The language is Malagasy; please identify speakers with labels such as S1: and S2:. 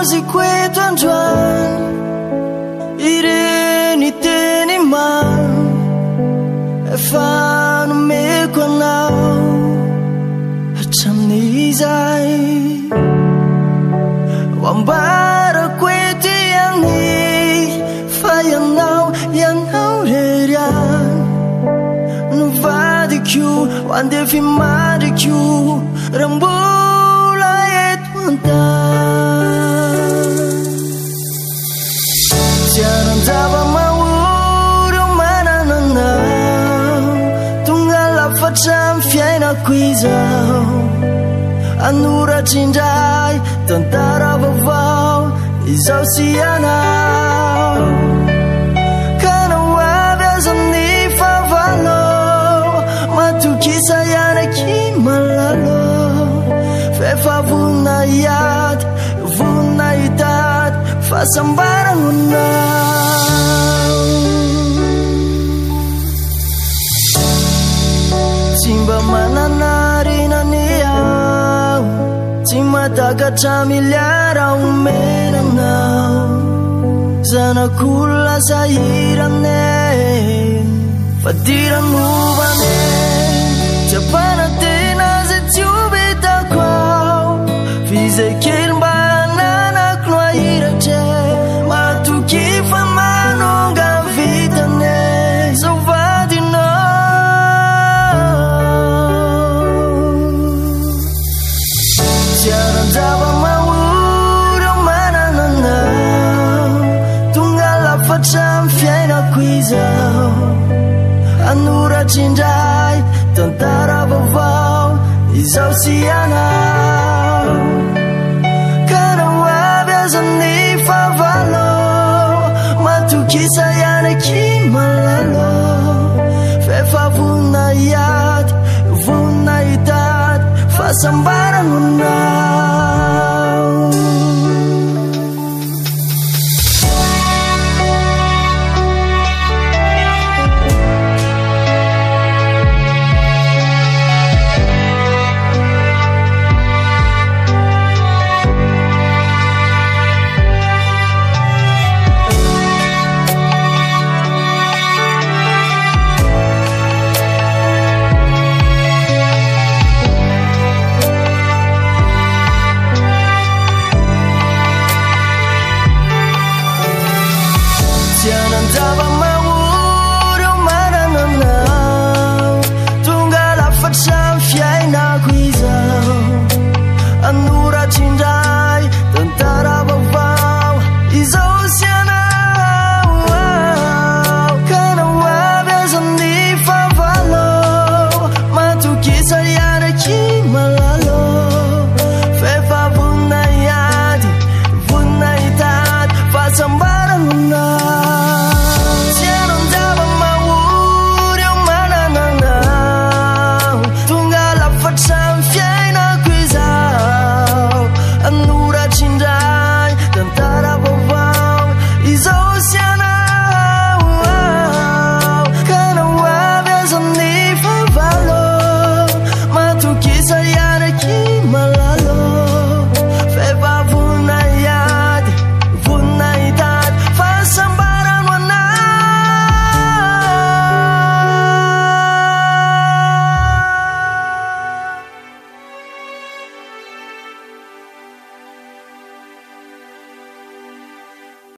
S1: quei tuoi giorni ireni teni man e fanno me quando chăm ni dai wambara quei ti anni fai yang re rian non va di più quando firma di più rambula e tuanta Jangan jawab mau mana nana tunggal facam fiena quizau anura cindai tentara vavau izau sianau kana wabiasa ni favalo matu kisah yang kimalalo fefa vunayat vunaitat fasambarang unau simba mana narina niau cima takat camiliara umenanau sana kula sairane fadiran mubane japana tena zetiubita kwau fize kilmbana kloira che matu kifa manunga vitane so vadino Jangan jawab mau mana nana tunggal facam fiena quizau anura cindai tentara vavau izau sianau kana wabiasa ni favalo matu kisah yang kimalalo fefa vunayat vunaitat fasambarang unau